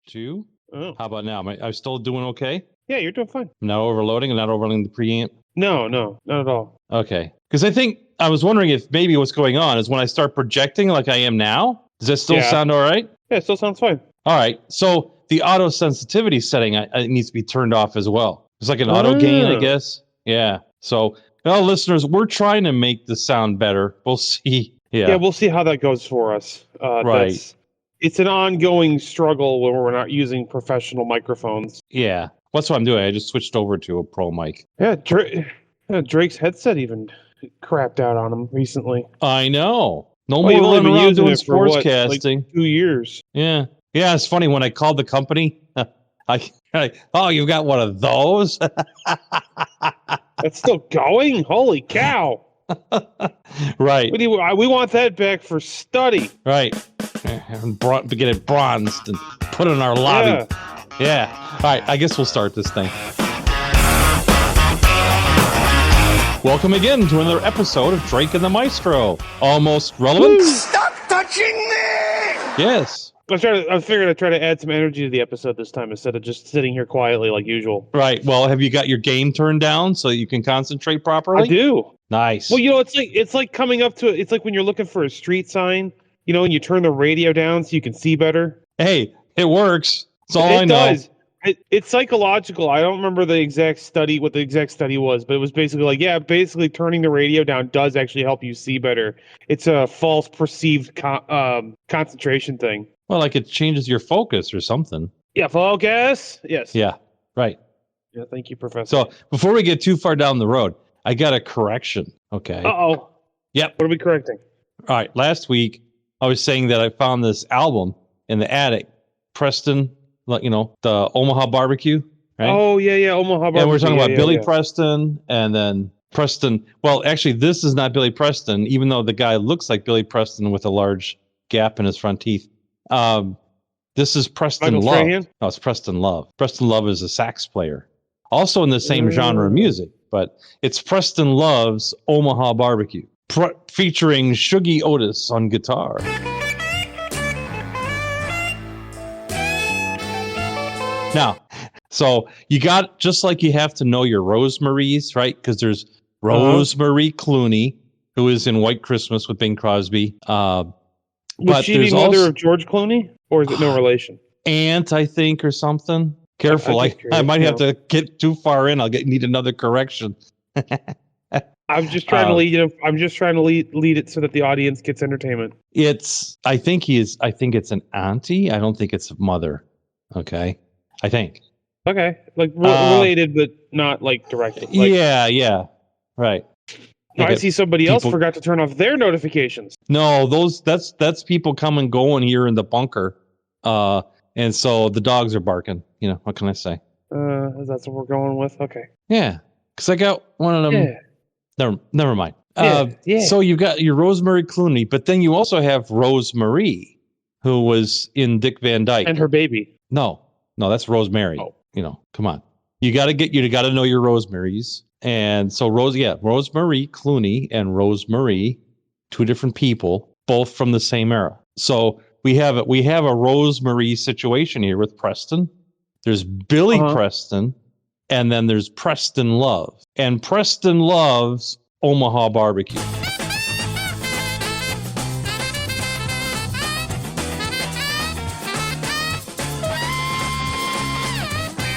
2. Oh. How about now? Am I still doing okay? Yeah, you're doing fine. I'm not overloading? I'm not overloading the preamp? No, not at all. Okay. Because I was wondering if maybe what's going on is when I start projecting like I am now, does that still sound all right? Yeah, it still sounds fine. All right. So the auto sensitivity setting it needs to be turned off as well. It's like an auto gain, I guess. Yeah. So, well, listeners, we're trying to make the sound better. We'll see. Yeah, we'll see how that goes for us. Right. It's an ongoing struggle when we're not using professional microphones. Yeah. That's what I'm doing. I just switched over to a pro mic. Yeah, Drake's headset even crapped out on him recently. I know. No more running around doing sportscasting. Like 2 years. Yeah. Yeah, it's funny. When I called the company, oh, you've got one of those? That's still going? Holy cow. Right. We want that back for study. Right. And to get it bronzed and put it in our lobby. Yeah. All right. I guess we'll start this thing. Welcome again to another episode of Drake and the Maestro. Almost relevant. Stop touching me! Yes. I figured I'd try to add some energy to the episode this time instead of just sitting here quietly like usual. Right. Well, have you got your game turned down so you can concentrate properly? I do. Nice. Well, it's like coming up to it. It's like when you're looking for a street sign, and you turn the radio down so you can see better. Hey, it works. That's all I know. It does. It's psychological. I don't remember what the exact study was, but it was basically turning the radio down does actually help you see better. It's a false perceived concentration thing. Well, like it changes your focus or something. Yeah, focus. Yes. Yeah, right. Yeah, thank you, Professor. So before we get too far down the road, I got a correction. Okay. Uh-oh. Yep. What are we correcting? All right. Last week, I was saying that I found this album in the attic, Preston, the Omaha BBQ, right? Oh, yeah, Omaha BBQ. And we're talking about Billy Preston and then Preston. Well, actually, this is not Billy Preston, even though the guy looks like Billy Preston with a large gap in his front teeth. This is Preston Michael Love. Strahan? No, it's Preston Love. Preston Love is a sax player, also in the same genre of music, but it's Preston Love's Omaha BBQ, featuring Shuggie Otis on guitar. Now, so you got, just like you have to know your Rosemaries, right? Because there's Rosemary Clooney, who is in White Christmas with Bing Crosby. Was she the mother of George Clooney? Or is it no relation? Aunt, I think, or something. Careful, I might have to get too far in. Need another correction. I'm just trying to lead it so that the audience gets entertainment. I think it's an auntie. I don't think it's a mother. Okay. I think. Okay. Like related, but not like directly. Yeah. Right. I see somebody else forgot to turn off their notifications. No, that's people come and going here in the bunker. And so the dogs are barking. What can I say? That's what we're going with. Okay. Yeah. Because I got one of them. Yeah. Never mind. Yeah. So you've got your Rosemary Clooney, but then you also have Rosemary, who was in Dick Van Dyke. And her baby. No, that's Rosemary. Oh. Come on. You got to know your Rosemaries. And so Rosemary Clooney and Rosemary, two different people, both from the same era. So we have a Rosemary situation here with Preston. There's Billy Preston, and then there's Preston Love. And Preston loves Omaha BBQ.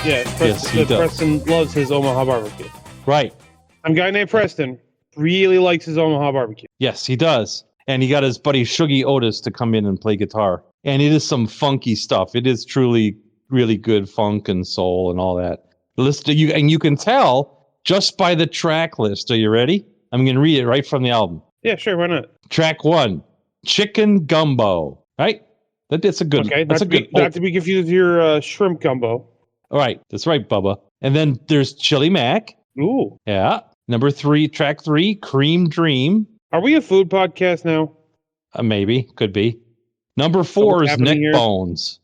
Yeah, he does. Preston loves his Omaha BBQ. Right. Some guy named Preston really likes his Omaha BBQ. Yes, he does. And he got his buddy Shuggie Otis to come in and play guitar. And it is some funky stuff. It is truly, really good funk and soul and all that. Listen to you, and you can tell just by the track list. Are you ready? I'm going to read it right from the album. Yeah, sure. Why not? Track 1, Chicken Gumbo. Right? That's a good. Okay, that's not to be confused with your shrimp gumbo. All right, that's right, Bubba. And then there's Chili Mac. Ooh. Yeah. Track 3, Cream Dream. Are we a food podcast now? Maybe. Could be. Number 4 is Neck Bones.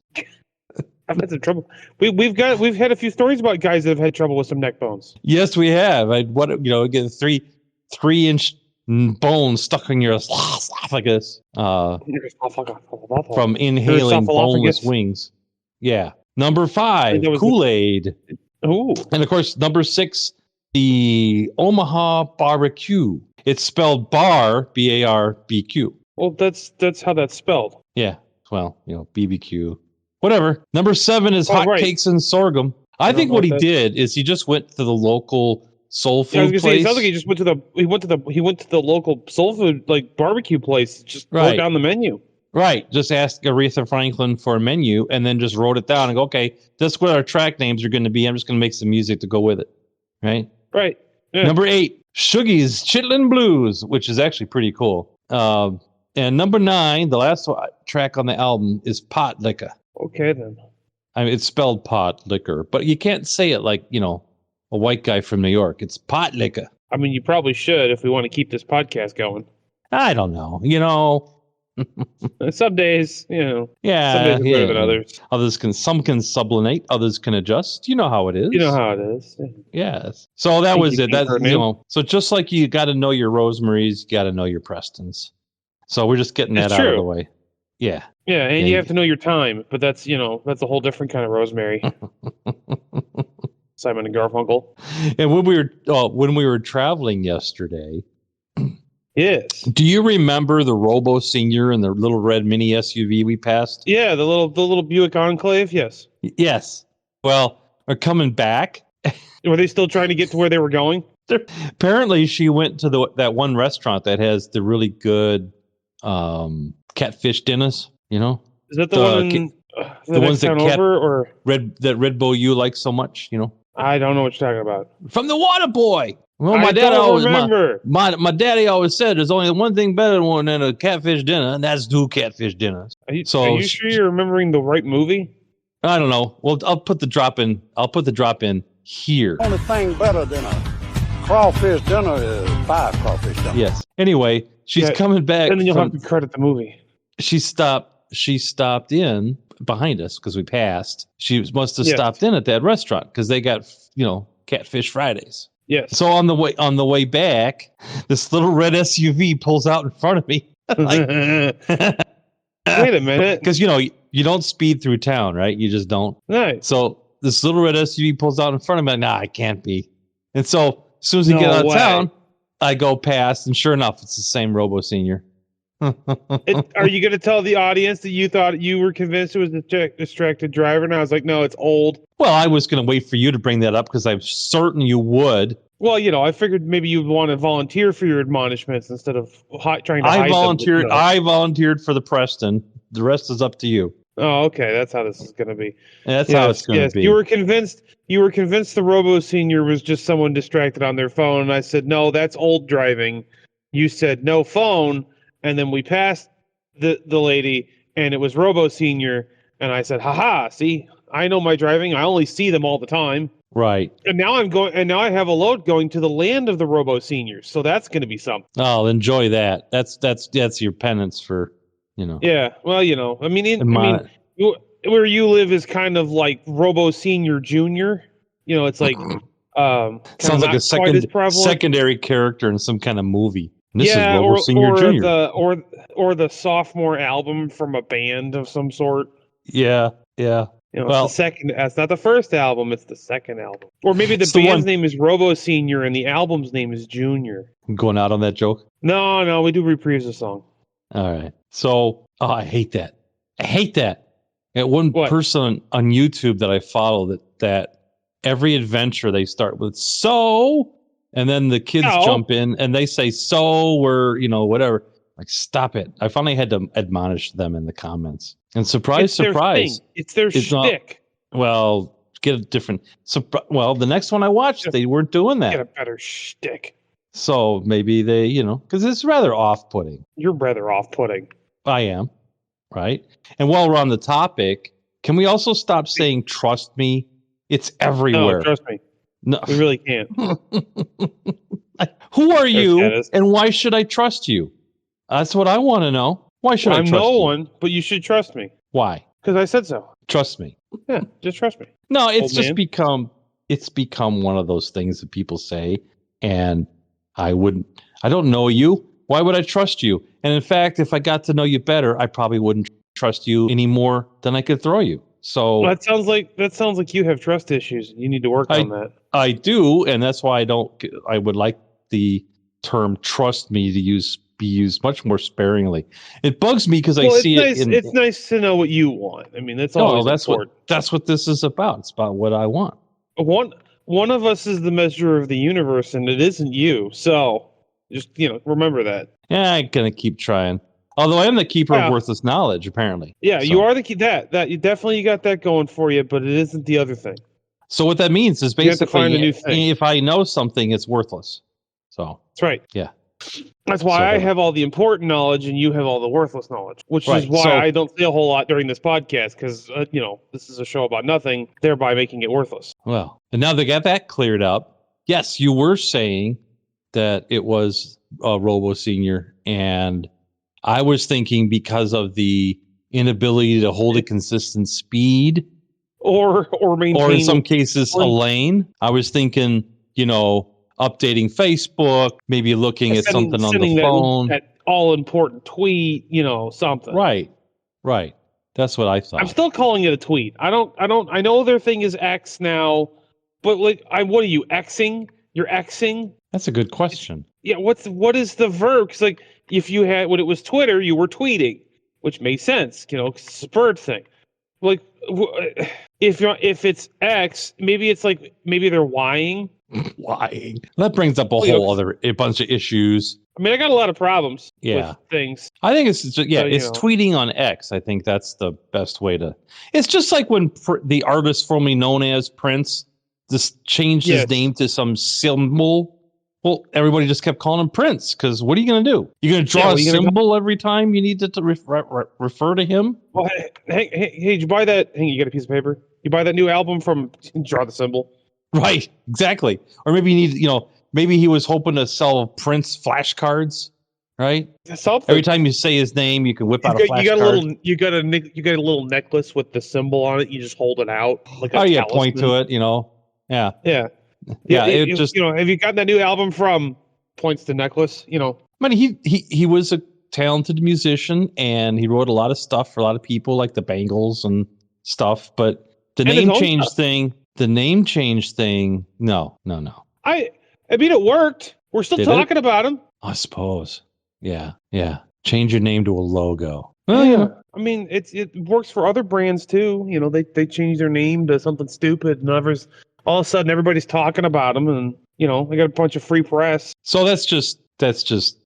I've had some trouble. We've had a few stories about guys that have had trouble with some neck bones. Yes, we have. Get a 3-inch bone stuck in your esophagus from inhaling boneless wings. Yeah. Number 5, that was Kool-Aid. Ooh. And of course, number 6, the Omaha BBQ. It's spelled bar, BARBQ. Well, that's how that's spelled. Yeah. Well, BBQ. Whatever. Number 7 is hot cakes and sorghum. I think what he did is he just went to the local soul food I was gonna place. say, it sounds like he just went to the local soul food barbecue place. Just wrote down the menu. Right. Just asked Aretha Franklin for a menu and then just wrote it down and go, okay, that's what our track names are going to be. I'm just going to make some music to go with it. Right. Right. Yeah. Number 8, Shuggie's Chittlin Blues, which is actually pretty cool. And number 9, the last track on the album is Pot Liquor. Okay, then. I mean, it's spelled pot liquor, but you can't say it like, a white guy from New York. It's pot liquor. I mean, you probably should if we want to keep this podcast going. I don't know. Some days, Yeah. Some days are better than others. Some can sublimate, others can adjust. You know how it is. You know how it is. Yeah. Yes. So that was it. That's so just like you got to know your Rosemaries, you got to know your Prestons. So we're just getting that out of the way. Yeah. Yeah, and you have to know your time, but that's a whole different kind of Rosemary. Simon and Garfunkel. And when we were traveling yesterday, yes. Do you remember the Robo Senior and the little red mini SUV we passed? Yeah, the little Buick Enclave. Yes. Yes. Well, they're coming back. Were they still trying to get to where they were going? Apparently, she went to that one restaurant that has the really good catfish dinners. Is that the one? The ones that Red Bull you like so much? I don't know what you're talking about. From the Waterboy. Well, my daddy always said there's only one thing better than a catfish dinner, and that's two catfish dinners. Are you sure you're remembering the right movie? I don't know. Well, I'll put the drop in. Here. Only thing better than a crawfish dinner is 5 crawfish dinners. Yes. Anyway, she's coming back. And then you'll have to credit the movie. She stopped in behind us because we passed. She must have stopped in at that restaurant because they got Catfish Fridays. Yes. So on the way back, this little red SUV pulls out in front of me. Wait a minute, because you don't speed through town, right? You just don't. Right. So this little red SUV pulls out in front of me. Nah, it can't be. And so as soon as we get out of town, I go past, and sure enough, it's the same Robo Senior. Are you going to tell the audience that you thought you were convinced it was a distracted driver? And I was like, no, it's old. Well, I was going to wait for you to bring that up because I'm certain you would. Well, I figured maybe you'd want to volunteer for your admonishments instead of trying to hide them. I volunteered for the Preston. The rest is up to you. Oh, okay. That's how this is going to be. That's how it's going to be. You were convinced the Robo Senior was just someone distracted on their phone. And I said, no, that's old driving. You said no phone. And then we passed the lady, and it was Robo Senior. And I said, haha, see, I know my driving. I only see them all the time. Right. And now I have a load going to the land of the Robo Seniors. So that's going to be something. Oh, enjoy that. That's your penance for, Yeah. Well, where you live is kind of like Robo Senior Junior. It's like sounds like a secondary character in some kind of movie. This is Robo Senior Junior. Or the sophomore album from a band of some sort. Yeah. Well, it's the second. That's not the first album. It's the second album. Or maybe the band's name is Robo Senior and the album's name is Junior. I'm going out on that joke? No, we do reprise the song. All right. So, I hate that. At one person on YouTube that I follow that every adventure they start with so, and then the kids jump in and they say so, we're whatever. Like, stop it. I finally had to admonish them in the comments. And surprise. It's their shtick. Well, get a different. The next one I watched, they weren't doing that. Get a better shtick. So maybe they, because it's rather off-putting. You're rather off-putting. I am, right? And while we're on the topic, can we also stop saying "trust me"? It's everywhere. No, trust me. No, we really can't. Who are you, and why should I trust you? That's what I want to know. Why should I trust you? I'm no one, but you should trust me. Why? Because I said so. Trust me. Yeah, just trust me. No, it's just become one of those things that people say, and I don't know you. Why would I trust you? And in fact, if I got to know you better, I probably wouldn't trust you any more than I could throw you. So Well, that sounds like you have trust issues. You need to work on that. I do, and that's why I would like the term "trust me" to be used much more sparingly. It bugs me because I see nice, it. It's nice to know what you want. I mean, that's always important. That's what this is about. It's about what I want. One of us is the measure of the universe, and it isn't you. So just remember that. Yeah, I'm gonna keep trying. Although I am the keeper of worthless knowledge, apparently. Yeah, so. You are that you definitely got that going for you, but it isn't the other thing. So what that means is you have to basically, find a new thing. If I know something, it's worthless. So that's right. Yeah, that's why I have all the important knowledge and you have all the worthless knowledge, which is why I don't say a whole lot during this podcast because this is a show about nothing, thereby making it worthless. Well, and now they got that cleared up. Yes, you were saying that it was Robo Senior, and I was thinking because of the inability to hold a consistent speed, or maintain, or in some cases Elaine. I was thinking, updating Facebook, maybe looking at something on the phone, that all important tweet, something. Right. That's what I thought. I'm still calling it a tweet. I know their thing is X now, but what are you Xing? You're Xing? That's a good question. Yeah. What is the verb? Because if you had when it was Twitter, you were tweeting, which makes sense. Because it's a bird thing. If it's X, maybe it's maybe they're Ying. Lying. That brings up a bunch of issues. I mean, I got a lot of problems with things. I think it's tweeting on X. I think that's the best way to. It's just like when the artist formerly known as Prince just changed his name to some symbol. Well, everybody just kept calling him Prince because what are you going to do? You're going to draw a symbol every time you need to refer to him? Well, hey, did you buy that? Hey, you got a piece of paper? You buy that new album from Draw the Symbol? Right, exactly. Or maybe you need, maybe he was hoping to sell Prince flashcards, right? Something. Every time you say his name, you can whip out a flashcard. You got a little necklace with the symbol on it. You just hold it out like a talisman. Point to it. Yeah. It just have you gotten that new album from? Points to necklace. I mean, he was a talented musician and he wrote a lot of stuff for a lot of people, like the Bangles and stuff. But the name change thing. The name change thing, no. I mean, it worked. We're still talking about him. I suppose. Yeah. Change your name to a logo. Well, I mean, it works for other brands too. They change their name to something stupid, and all of a sudden everybody's talking about them, and they got a bunch of free press. So that's just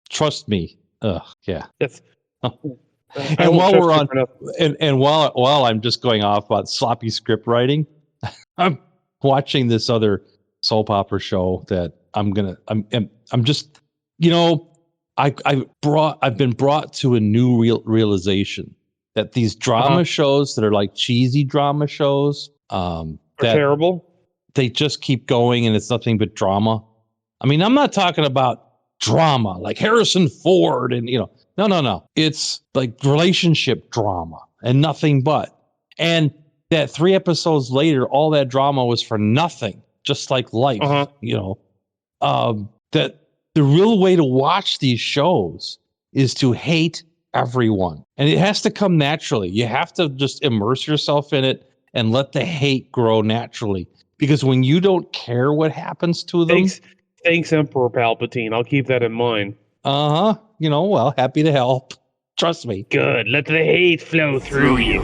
trust me. Yeah. That's. And while we're on, and while I'm just going off about sloppy script writing. I'm watching this other soap opera show that I'm just, I've been brought to a new realization that these drama shows that are like cheesy drama shows, that terrible. They just keep going and it's nothing but drama. I mean, I'm not talking about drama like Harrison Ford and, no. It's like relationship drama and nothing but. And that 3 episodes later, all that drama was for nothing, just like life, that the real way to watch these shows is to hate everyone. And it has to come naturally. You have to just immerse yourself in it and let the hate grow naturally. Because when you don't care what happens to them. Thanks, Emperor Palpatine. I'll keep that in mind. Well, happy to help. Trust me. Good. Let the hate flow through you.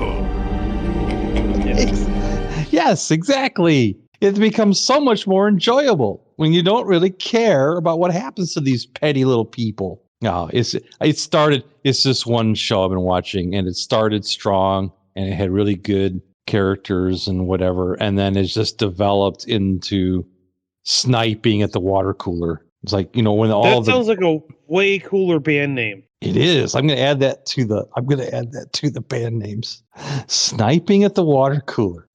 Yes, exactly. It becomes so much more enjoyable when you don't really care about what happens to these petty little people. No, it's this one show I've been watching, and it started strong and it had really good characters and whatever, and then it's just developed into sniping at the water cooler. It's like, when sounds like a way cooler band name. It is. I'm going to add that to the band names. Sniping at the water cooler.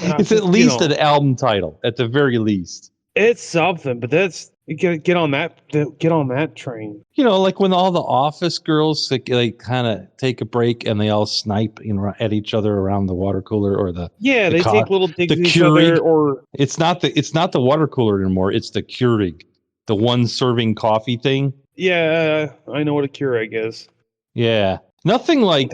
It's at least an album title, at the very least. It's something, but that's get on that train. Like when all the office girls they kind of take a break and they all snipe at each other around the water cooler or they take little digs at each other. Or it's not the water cooler anymore. It's the Keurig, the one serving coffee thing. Yeah, I know what a Keurig is. Yeah, nothing like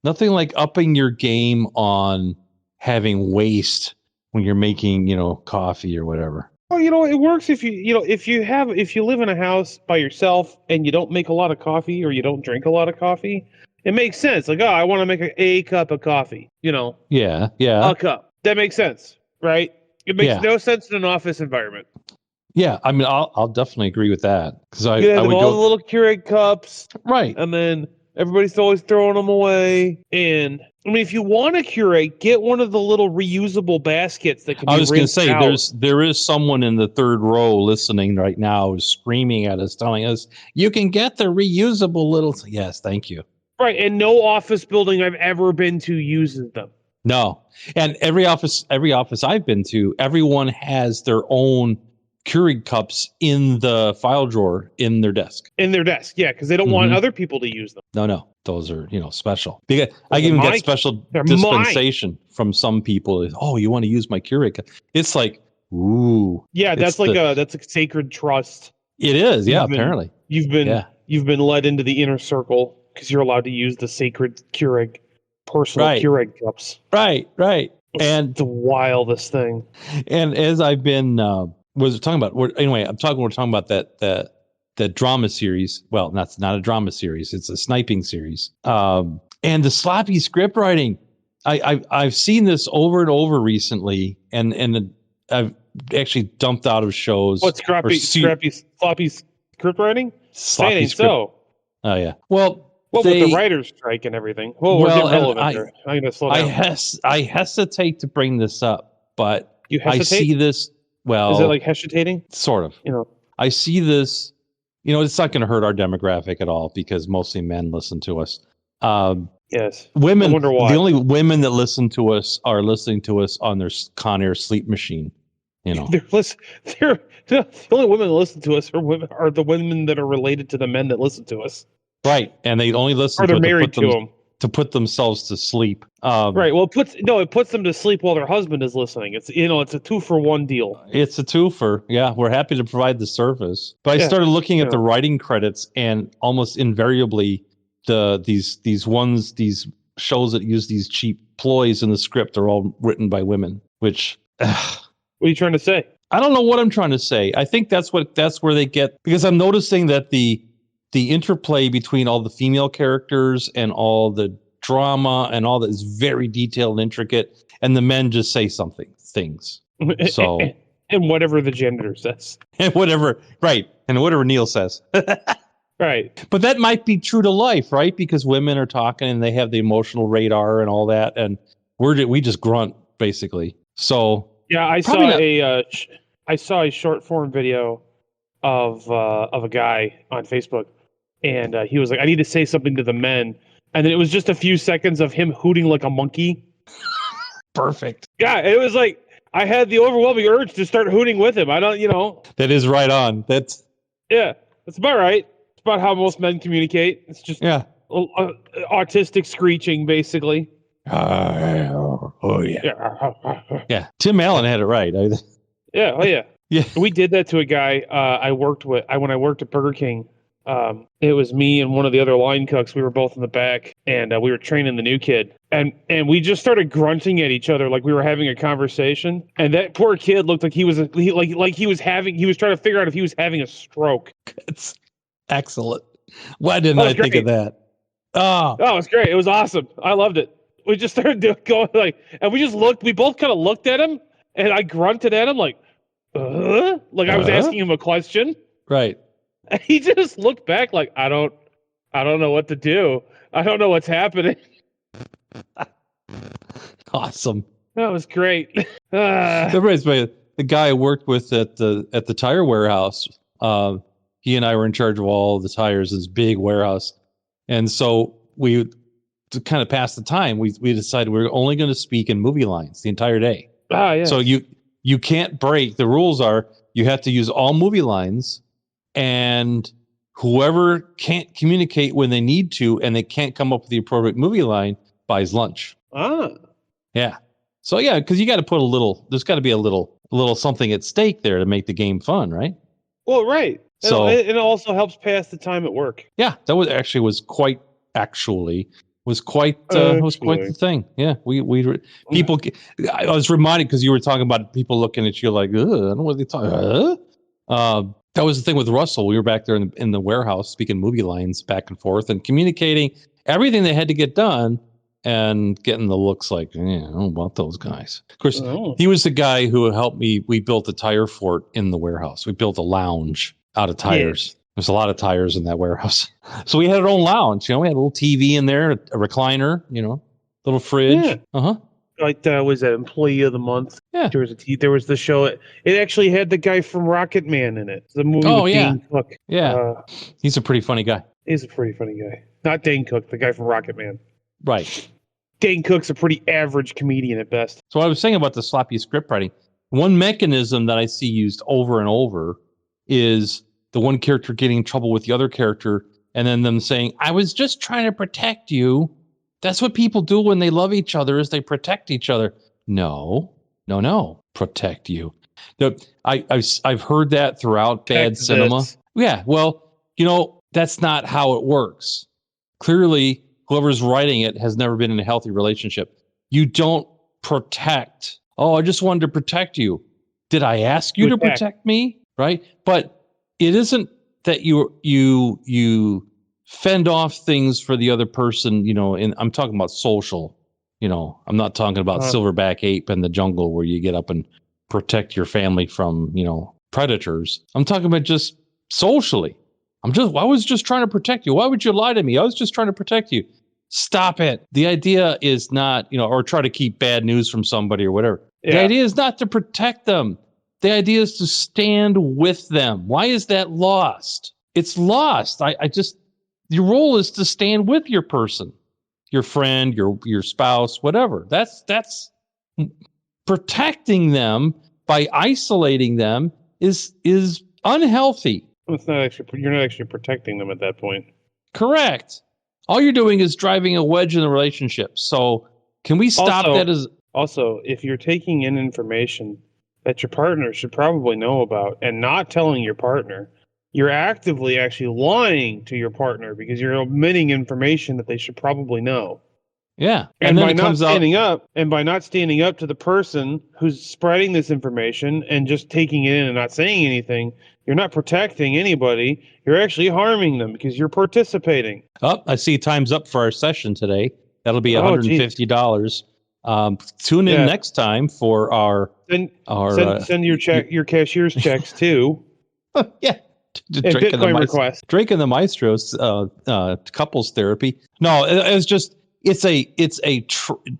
Nothing like upping your game on having waste when you're making, coffee or whatever. Oh, it works if if you live in a house by yourself and you don't make a lot of coffee or you don't drink a lot of coffee, it makes sense. Like, I want to make a cup of coffee, Yeah. a cup. That makes sense, right? It makes no sense in an office environment. Yeah, I mean, I'll definitely agree with that because I have would all the little Keurig cups, right, and then everybody's always throwing them away. And I mean, if you want a Keurig, get one of the little reusable baskets that can be rinsed out. I was going to say, there is someone in the third row listening right now who's screaming at us, telling us, you can get the reusable little... Yes, thank you. Right, and no office building I've ever been to uses them. No, and every office I've been to, everyone has their own Keurig cups in the file drawer in their desk. Yeah, because they don't want other people to use them. No, those are special. I even get special dispensation from some people. Oh, you want to use my Keurig cup? It's like, ooh. Yeah, that's a sacred trust. It is. Yeah, apparently you've been led into the inner circle because you're allowed to use the sacred Keurig personal Keurig cups. Right. And the wildest thing. And as I've been we're talking about that drama series. Well, that's not a drama series. It's a sniping series. And the sloppy script writing. I've seen this over and over recently, and I've actually dumped out of shows. What, sloppy script writing? Sloppy script. So. Oh yeah. Well, with the writer's strike and everything. Well, we're getting relevant here. I'm going to slow down. I hesitate to bring this up, but you hesitate? I see this. Well, is it like hesitating? Sort of. I see this. It's not going to hurt our demographic at all because mostly men listen to us. Yes. Women. I wonder why. The only women that listen to us are listening to us on their Conair sleep machine. The only women that listen to us are the women that are related to the men that listen to us. Right, and they only listen. Or they're married to them to put themselves to sleep. Right. Well, it puts them to sleep while their husband is listening. It's it's a 2-for-1 deal. It's a twofer. Yeah, we're happy to provide the service. But I started looking at the writing credits, and almost invariably, these shows that use these cheap ploys in the script are all written by women. Which, what are you trying to say? I don't know what I'm trying to say. I think that's where they get, because I'm noticing that the interplay between all the female characters and all the drama and all that is very detailed and intricate, and the men just say things. So and whatever the gender says. And whatever Neil says. Right. But that might be true to life, right? Because women are talking and they have the emotional radar and all that, and we just grunt basically. So yeah, I saw a short form video of a guy on Facebook. And he was like, I need to say something to the men. And then it was just a few seconds of him hooting like a monkey. Perfect. Yeah, it was like, I had the overwhelming urge to start hooting with him. I don't, That is right on. That's about right. It's about how most men communicate. It's just autistic screeching, basically. Oh, yeah. Yeah, Tim Allen had it right. Yeah, oh, yeah. Yeah. We did that to a guy I worked with. When I worked at Burger King. It was me and one of the other line cooks. We were both in the back, and we were training the new kid, and we just started grunting at each other like we were having a conversation. And that poor kid looked like he was trying to figure out if he was having a stroke. It's excellent. Why didn't I think of that? Oh, it was great. It was awesome. I loved it. We just started going and we just looked. We both kind of looked at him, and I grunted at him like I was asking him a question. Right. And he just looked back like, I don't know what to do. I don't know what's happening. Awesome. That was great. The guy I worked with at the tire warehouse. He and I were in charge of all the tires, this big warehouse. And so to kind of pass the time, we decided we were only going to speak in movie lines the entire day. Yeah. So you can't break. The rules are you have to use all movie lines. And whoever can't communicate when they need to and they can't come up with the appropriate movie line buys lunch. Yeah. So yeah, because you got to put there's got to be a little something at stake there to make the game fun, right? Well, right. So it also helps pass the time at work. Yeah, that was quite was quite the thing. Yeah, people. I was reminded because you were talking about people looking at you like, I don't know what they talking. That was the thing with Russell. We were back there in the warehouse speaking movie lines back and forth and communicating everything they had to get done and getting the looks like, I don't know about those guys. Of course, he was the guy who helped me. We built a tire fort in the warehouse. We built a lounge out of tires. Yeah. There's a lot of tires in that warehouse. So we had our own lounge. We had a little TV in there, a recliner, little fridge. Yeah. Uh-huh. Like was that Employee of the Month? Yeah. There was the show. It actually had the guy from Rocket Man in it. The movie with Dane Cook. Yeah. He's a pretty funny guy. He's a pretty funny guy. Not Dane Cook, the guy from Rocket Man. Right. Dane Cook's a pretty average comedian at best. So I was saying about the sloppy script writing. One mechanism that I see used over and over is the one character getting in trouble with the other character and then them saying, I was just trying to protect you. That's what people do when they love each other is they protect each other. No. Protect you. I've heard that throughout bad cinema. Yeah. Well, that's not how it works. Clearly, whoever's writing it has never been in a healthy relationship. You don't protect. Oh, I just wanted to protect you. Did I ask you to protect me? Right. But it isn't that you fend off things for the other person, and I'm talking about social, I'm not talking about Silverback Ape in the jungle where you get up and protect your family from, predators. I'm talking about just socially. I was just trying to protect you. Why would you lie to me? I was just trying to protect you. Stop it. The idea is not, or try to keep bad news from somebody or whatever. Yeah. The idea is not to protect them. The idea is to stand with them. Why is that lost? It's lost. Your role is to stand with your person, your friend, your spouse, whatever. That's protecting them by isolating them is unhealthy. It's not actually, you're not actually protecting them at that point. Correct. All you're doing is driving a wedge in the relationship. So can we stop that? Also, if you're taking in information that your partner should probably know about and not telling your partner, you're actively actually lying to your partner because you're omitting information that they should probably know. Yeah. And by not standing up to the person who's spreading this information and just taking it in and not saying anything, you're not protecting anybody. You're actually harming them because you're participating. Oh, I see time's up for our session today. That'll be $150. Tune in next time for our send your cashier's checks too. Yeah. Bitcoin request. Drake and the Maestros couples therapy. No, it's just it's a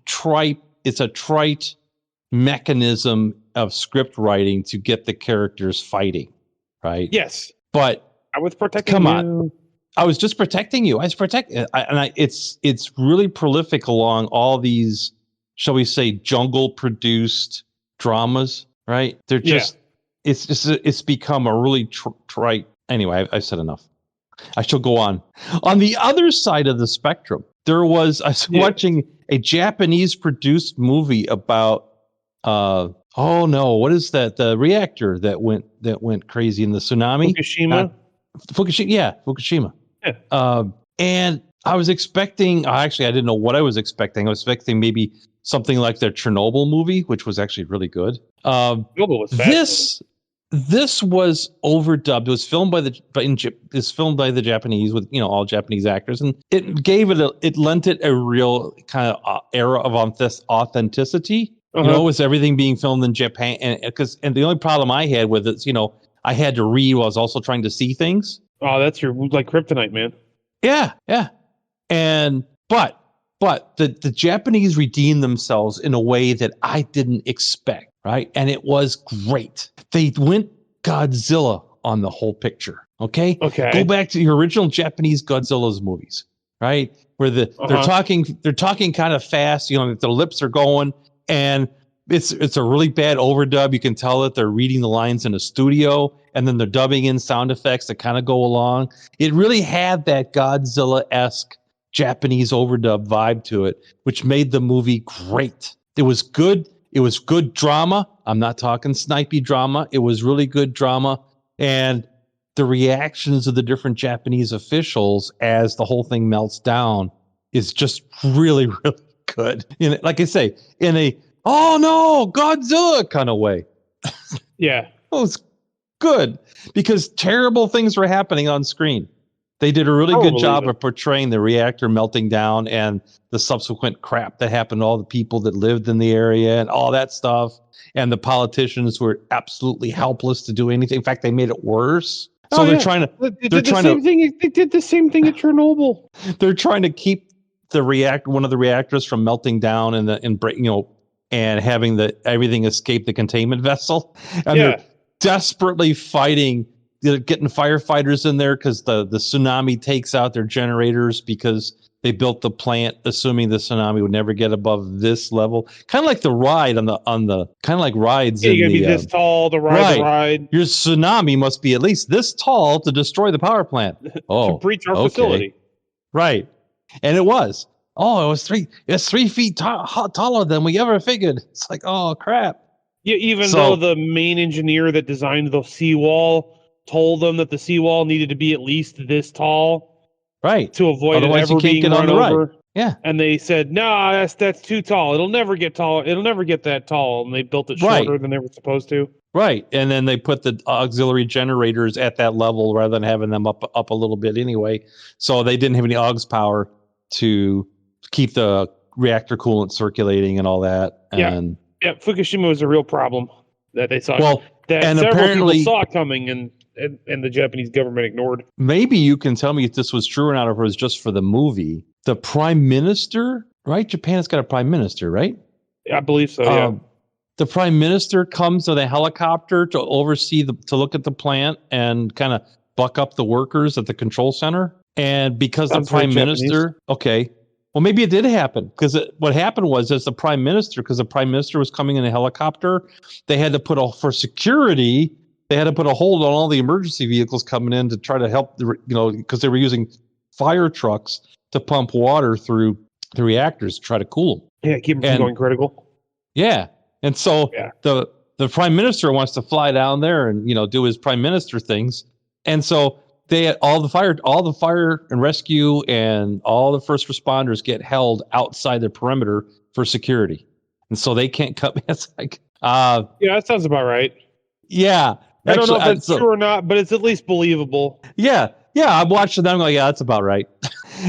trite mechanism of script writing to get the characters fighting, right? Yes, but I was protecting. Come on, I was just protecting you. I was protecting, it's really prolific along all these, shall we say, jungle produced dramas, right? They're just. Yeah. It's become a really trite. Anyway, I've said enough. I shall go on. On the other side of the spectrum, I was watching a Japanese produced movie about what is that? The reactor that went crazy in the tsunami. Fukushima. Yeah. And I was expecting. Actually, I didn't know what I was expecting. I was expecting maybe something like the Chernobyl movie, which was actually really good. Chernobyl was fascinating. This was overdubbed. It was filmed by the Japanese with all Japanese actors, and it lent it a real kind of era of authenticity. Uh-huh. With everything being filmed in Japan, and the only problem I had with it, I had to read while I was also trying to see things. Oh, that's your kryptonite, man. Yeah. But the Japanese redeemed themselves in a way that I didn't expect. Right. And it was great. They went Godzilla on the whole picture. Okay. Go back to the original Japanese Godzilla's movies. Right. Where they're talking kind of fast. Their lips are going, and it's a really bad overdub. You can tell that they're reading the lines in a studio, and then they're dubbing in sound effects that kind of go along. It really had that Godzilla-esque Japanese overdub vibe to it, which made the movie great. It was good. It was good drama. I'm not talking snipey drama. It was really good drama. And the reactions of the different Japanese officials as the whole thing melts down is just really, really good. Like I say, in a oh no, Godzilla kind of way. Yeah. It was good because terrible things were happening on screen. They did a really good job of portraying the reactor melting down and the subsequent crap that happened to all the people that lived in the area and all that stuff. And the politicians were absolutely helpless to do anything. In fact, they made it worse. So they're trying to. They did the same thing at Chernobyl. They're trying to keep one of the reactors from melting down and having everything escape the containment vessel. And they're desperately fighting, getting firefighters in there because the tsunami takes out their generators because they built the plant assuming the tsunami would never get above this level. Kind of like the ride on the kind of like rides. Yeah, you're gonna be this tall to ride the ride. Your tsunami must be at least this tall to destroy the power plant. Oh, to breach our facility. Right. And it was. Oh, it's 3 feet taller than we ever figured. It's like, oh crap. Yeah, even though the main engineer that designed the seawall told them that the seawall needed to be at least this tall. Right. To avoid it ever being run over. Right. Yeah. And they said, no, that's too tall. It'll never get tall. It'll never get that tall. And they built it shorter than they were supposed to. Right. And then they put the auxiliary generators at that level rather than having them up a little bit anyway. So they didn't have any aux power to keep the reactor coolant circulating and all that. And yeah, Fukushima was a real problem that they saw. Well, that and several apparently people saw coming and the Japanese government ignored. Maybe you can tell me if this was true or not, or if it was just for the movie. The prime minister, right? Japan's got a prime minister, right? Yeah, I believe so, yeah. The prime minister comes with a helicopter to oversee to look at the plant and kind of buck up the workers at the control center. And because the prime minister, well, maybe it did happen because what happened was because the prime minister was coming in a helicopter, they had to for security. They had to put a hold on all the emergency vehicles coming in to try to help because they were using fire trucks to pump water through the reactors to try to cool them. Yeah, keep them from going critical. Yeah, and so the prime minister wants to fly down there and do his prime minister things, and so they had all the fire and rescue and all the first responders get held outside the perimeter for security, and so they can't cut. It's like that sounds about right. Yeah. I don't know if it's true or not, but it's at least believable. Yeah. I'm watching them going, yeah, that's about right.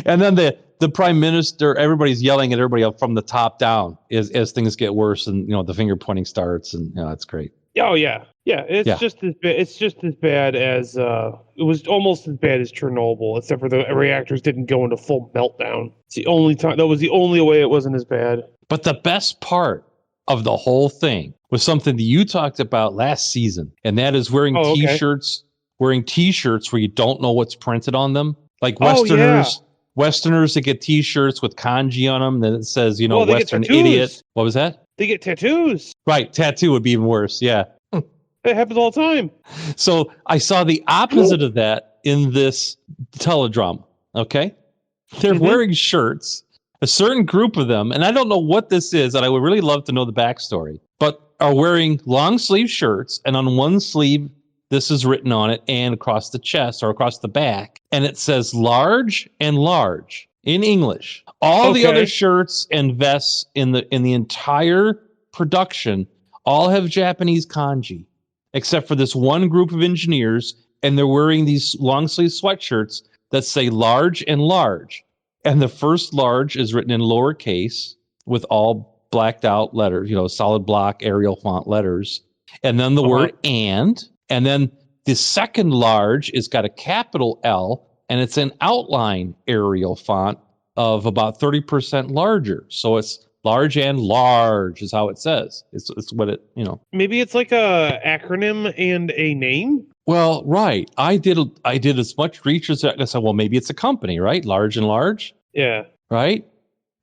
And then the prime minister, everybody's yelling at everybody up from the top down as things get worse and the finger pointing starts and that's great. Oh yeah. Yeah. It's just as bad as it was almost as bad as Chernobyl, except for the reactors didn't go into full meltdown. It's the only time that was the only way it wasn't as bad. But the best part of the whole thing was something that you talked about last season, and that is wearing t-shirts where you don't know what's printed on them. Like Westerners that get t-shirts with kanji on them that it says, Western idiot. What was that? They get tattoos. Right. Tattoo would be even worse. Yeah. It happens all the time. So I saw the opposite of that in this teledrama. Okay. They're wearing shirts. A certain group of them, and I don't know what this is, and I would really love to know the backstory, but are wearing long sleeve shirts, and on one sleeve, this is written on it, and across the chest or across the back, and it says large and large in English. All the other shirts and vests in the entire production all have Japanese kanji, except for this one group of engineers, and they're wearing these long sleeve sweatshirts that say large and large. And the first large is written in lowercase with all blacked out letters, solid block Arial font letters. And then the word and then the second large is got a capital L and it's an outline Arial font of about 30% larger. So it's large and large is how it says. It's what it, Maybe it's like a acronym and a name. Well, right. I did as much research as I said, well, maybe it's a company, right? Large and large. Yeah. Right.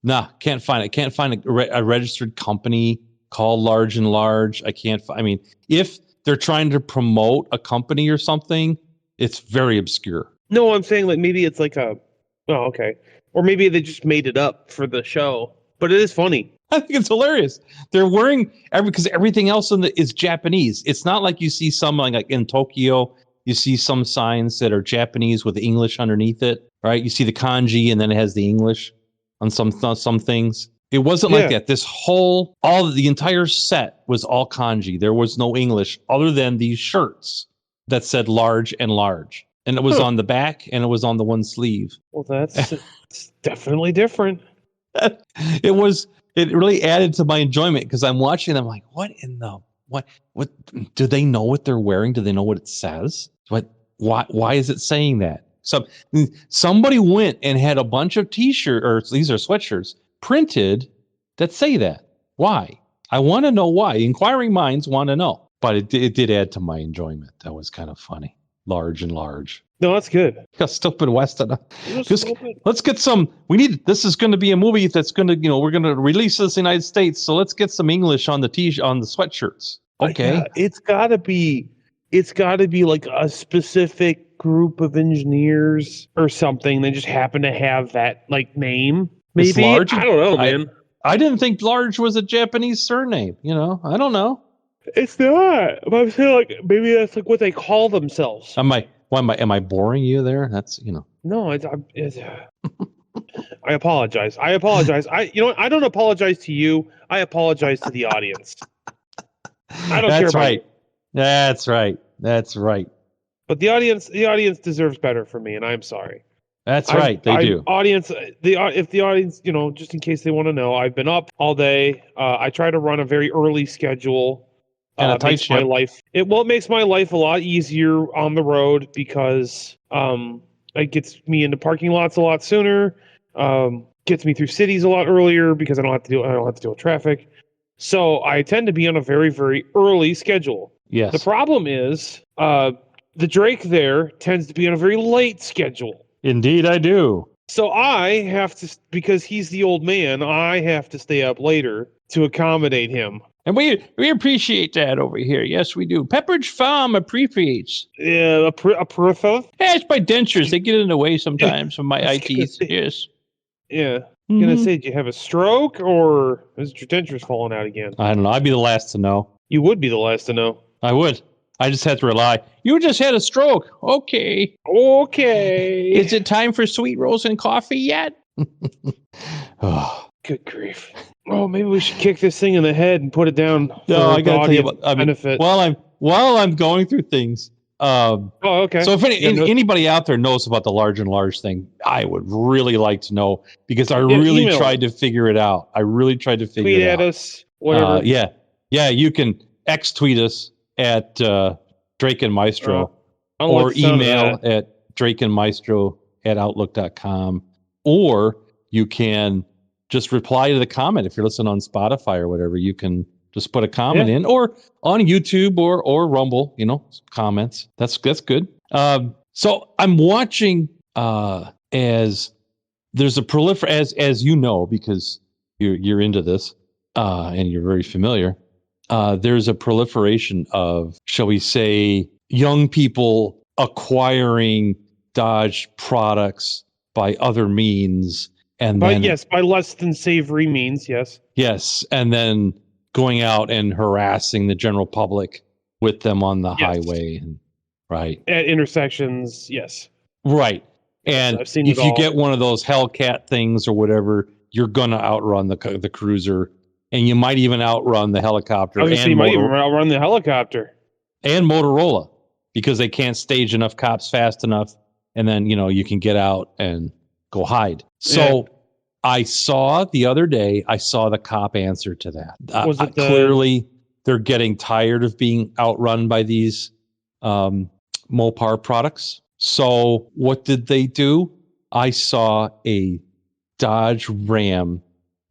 Nah, can't find it. Can't find a registered company called Large and Large. If they're trying to promote a company or something, it's very obscure. No, I'm saying like maybe it's like or maybe they just made it up for the show. But it is funny. I think it's hilarious. They're wearing because everything else is Japanese. It's not like you see some like in Tokyo, you see some signs that are Japanese with English underneath it, right? You see the kanji and then it has the English. on some things. It wasn't like that. The entire set was all kanji. There was no English other than these shirts that said large and large. And it was on the back and it was on the one sleeve. Well, it's definitely different. It really added to my enjoyment because I'm watching them like, what do they know what they're wearing? Do they know what it says? Why is it saying that? Somebody went and had a bunch of t-shirts, or these are sweatshirts, printed that say that. Why? I want to know why. Inquiring minds want to know. But it did add to my enjoyment. That was kind of funny. Large and large. No, that's good. Yeah, stupid West. Let's get some. This is going to be a movie that's going to, we're going to release this in the United States. So let's get some English on the sweatshirts. Okay. Yeah, it's got to be like a specific group of engineers or something that just happen to have that like name. Maybe Large? I don't know, man. I didn't think Large was a Japanese surname. I don't know. It's not. But I'm saying like maybe that's like what they call themselves. Am I boring you there? That's No, I apologize. I don't apologize to you. I apologize to the audience. I don't care about you. That's right. That's right. But the audience deserves better from me, and I'm sorry. That's right. They do. If the audience, just in case they want to know, I've been up all day. I try to run a very early schedule. And a tight ship. It makes my life a lot easier on the road because it gets me into parking lots a lot sooner. Gets me through cities a lot earlier because I don't have to deal with traffic. So I tend to be on a very, very early schedule. Yes. The problem is the Drake there tends to be on a very late schedule. Indeed, I do. So I have to, because he's the old man, I have to stay up later to accommodate him. And we appreciate that over here. Yes, we do. Pepperidge Farm appreciates. Yeah, a prefer? Yeah, it's my dentures. They get in the way sometimes from my ITs. Yes. Yeah. I'm going to say, do you have a stroke or is your dentures falling out again? I don't know. I'd be the last to know. You would be the last to know. I would. I just had to rely. You just had a stroke. Okay. Is it time for sweet rolls and coffee yet? Oh, good grief. Oh, maybe we should kick this thing in the head and put it down. No, I got to tell you about benefit. While I'm going through things. Okay. So if anybody out there knows about the large and large thing, I would really like to know because I really tried to figure it out. Tweet at us, whatever. Yeah. You can tweet us at Drake and Maestro or email at drakeandmaestro@outlook.com, or you can just reply to the comment if you're listening on Spotify or whatever. You can just put a comment in, or on YouTube or Rumble. Comments. That's good. So I'm watching as there's a as you know, because you're into this and you're very familiar. There's a proliferation of, shall we say, young people acquiring Dodge products by other means. And by less than savory means, yes. Yes, and then going out and harassing the general public with them on the highway, right? At intersections, yes. Right. And if you get one of those Hellcat things or whatever, you're going to outrun the cruiser, and you might even outrun the helicopter. You might even outrun the helicopter. And Motorola, because they can't stage enough cops fast enough, and then, you can get out and go hide. So I saw the other day, the cop answer to that. Clearly, they're getting tired of being outrun by these Mopar products. So what did they do? I saw a Dodge Ram.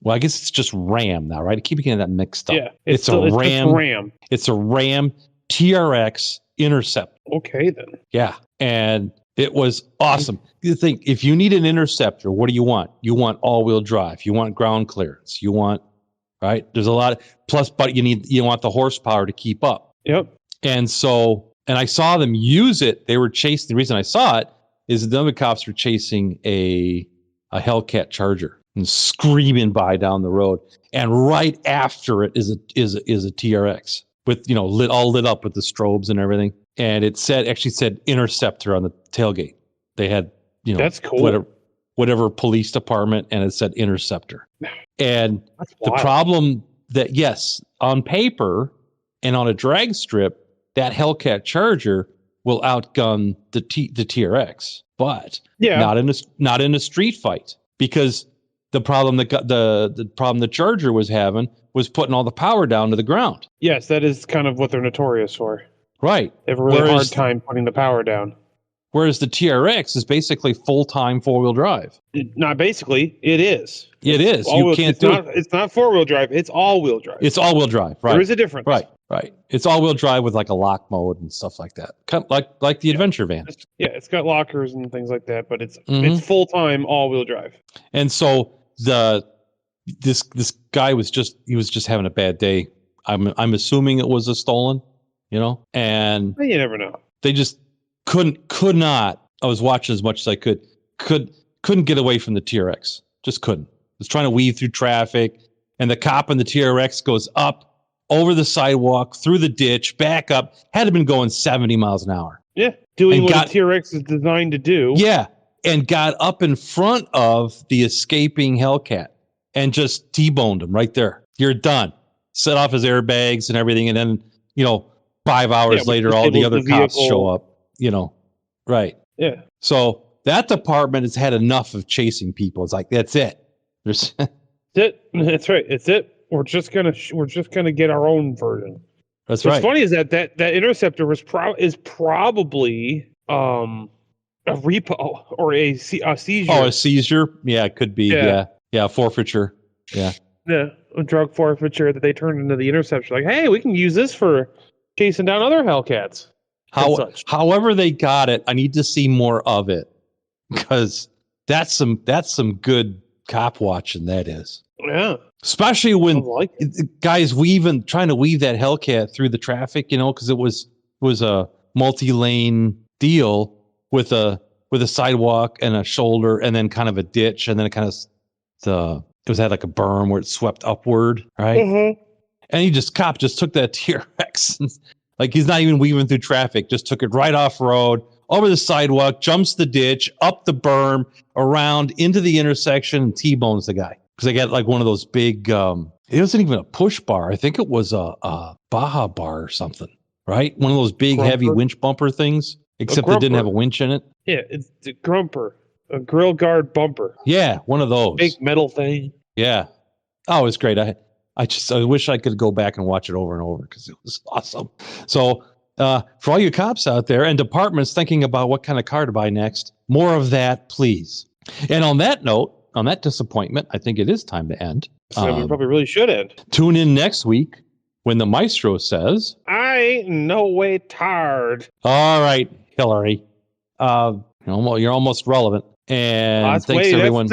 Well, I guess it's just Ram now, right? I keep getting that mixed up. Yeah, it's a Ram. It's a Ram TRX Intercept. Okay, then. Yeah, and it was awesome. You think, if you need an Interceptor, what do you want? You want all-wheel drive. You want ground clearance. You want, right? There's a lot of plus, but you want the horsepower to keep up. Yep. And I saw them use it. They were chasing. The reason I saw it is the other cops were chasing a Hellcat Charger and screaming by down the road. And right after it is a TRX with lit up with the strobes and everything. And it actually said Interceptor on the tailgate. They had, that's cool. Whatever. whatever police department, and it said interceptor. And That's the wild. problem that, yes, on paper and on a drag strip, that Hellcat Charger will outgun the TRX, but not in a street fight, because the problem the problem the Charger was having was putting all the power down to the ground. Yes, that is kind of what they're notorious for. Right. They have a really hard time putting the power down. Whereas the TRX is basically full-time four-wheel drive. Not basically, it is. It is. You can't do it. It's not four-wheel drive. It's all-wheel drive. It's all-wheel drive. Right. There is a difference. Right. It's all-wheel drive with like a lock mode and stuff like that. Kind of like the adventure van. It's got lockers and things like that, but it's full-time all-wheel drive. And so this guy was just having a bad day. I'm assuming it was a stolen, and you never know. They just could not. I was watching as much as I couldn't get away from the TRX. Just couldn't. Was trying to weave through traffic, and the cop in the TRX goes up over the sidewalk, through the ditch, back up. Had to been going 70 miles an hour. Yeah, doing what a TRX is designed to do. Yeah, and got up in front of the escaping Hellcat and just T-boned him right there. You're done. Set off his airbags and everything, and then 5 hours later, all the other cops show up. Right. Yeah. So that department has had enough of chasing people. It's like, that's it. There's That's right. It's it. We're just gonna get our own version. That's right. What's funny is that interceptor is probably a repo or a seizure. Oh, a seizure? Yeah, it could be. Yeah, forfeiture. Yeah. Yeah, a drug forfeiture that they turned into the interceptor. Like, hey, we can use this for chasing down other Hellcats. However they got it, I need to see more of it, because that's some good cop watching. That is. Yeah. Especially when guys trying to weave that Hellcat through the traffic, because it was a multi-lane deal with a sidewalk and a shoulder and then kind of a ditch, and then it kind of had like a berm where it swept upward, right? Mm-hmm. And cop just took that TRX and, like, he's not even weaving through traffic, just took it right off road, over the sidewalk, jumps the ditch, up the berm, around into the intersection, and T-bones the guy. Because they got like one of those big, it wasn't even a push bar. I think it was a Baja bar or something, right? One of those big, heavy winch bumper things, except it didn't have a winch in it. Yeah, it's a grumper, a grill guard bumper. Yeah, one of those. Big metal thing. Yeah. Oh, it was great. I wish I could go back and watch it over and over, because it was awesome. So for all you cops out there and departments thinking about what kind of car to buy next, more of that, please. And on that note, on that disappointment, I think it is time to end. So we probably really should end. Tune in next week when the maestro says, I ain't no way tired. All right, Hillary. You're almost relevant. And thanks everyone.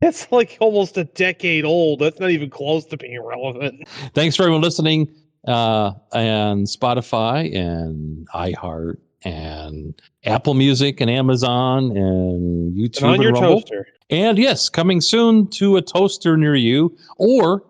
That's like almost a decade old. That's not even close to being relevant. Thanks for everyone listening on Spotify and iHeart and Apple Music and Amazon and YouTube and on your Rumble. Toaster. And yes, coming soon to a toaster near you, or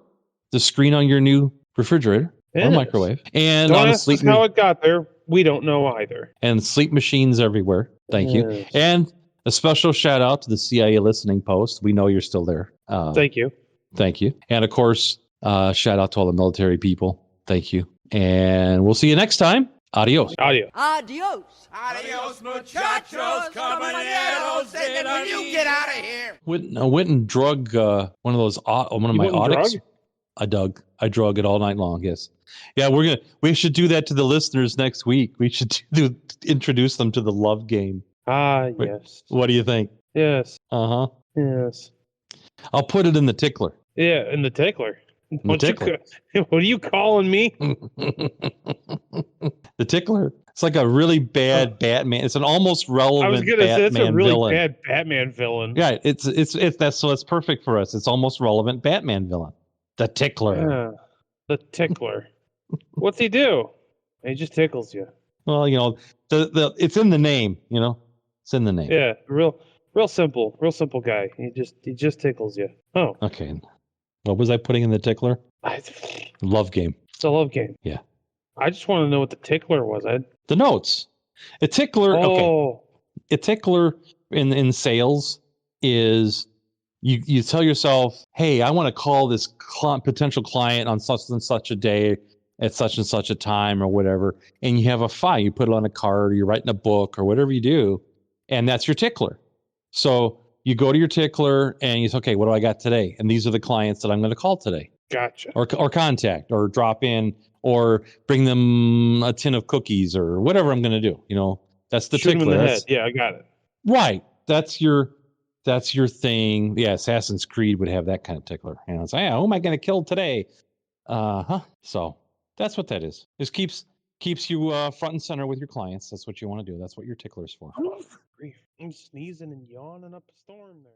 the screen on your new refrigerator or microwave. And don't on ask us how it got there. We don't know either. And sleep machines everywhere. Thank you. And a special shout out to the CIA listening post. We know you're still there. Thank you. Thank you. And of course, shout out to all the military people. Thank you. And we'll see you next time. Adios. Adios. Adios. Adios, muchachos, caballeros. When you get out of here. Went and drug one of my Audix. I drug it all night long. Yes. Yeah, we should do that to the listeners next week. We should introduce them to the love game. Yes. What do you think? Yes. Uh-huh. Yes. I'll put it in the tickler. Yeah, in the tickler. The tickler. What are you calling me? The tickler. It's like a really bad Batman. It's an almost relevant. I was gonna say it's a really villain. bad Batman villain. Yeah, it's perfect for us. It's almost relevant Batman villain. The tickler. Yeah, the tickler. What's he do? He just tickles you. Well, it's in the name. It's in the name. Yeah, real simple guy. He just tickles you. Oh, okay. What was I putting in the tickler? Love game. It's a love game. Yeah. I just want to know what the tickler was. The notes. A tickler. Oh. Okay. A tickler in sales is you tell yourself, hey, I want to call this potential client on such and such a day at such and such a time or whatever. And you have a file, you put it on a card, or you're writing a book or whatever you do. And that's your tickler. So you go to your tickler and you say, okay, what do I got today? And these are the clients that I'm going to call today. Gotcha. Or contact or drop in or bring them a tin of cookies or whatever I'm going to do. You know, that's the Shoot tickler. him in the head. Yeah, I got it. Right. That's your thing. Yeah, Assassin's Creed would have that kind of tickler. And it's like, who am I going to kill today? So that's what that is. Just keeps you front and center with your clients. That's what you want to do. That's what your tickler is for. I'm sneezing and yawning up a storm there.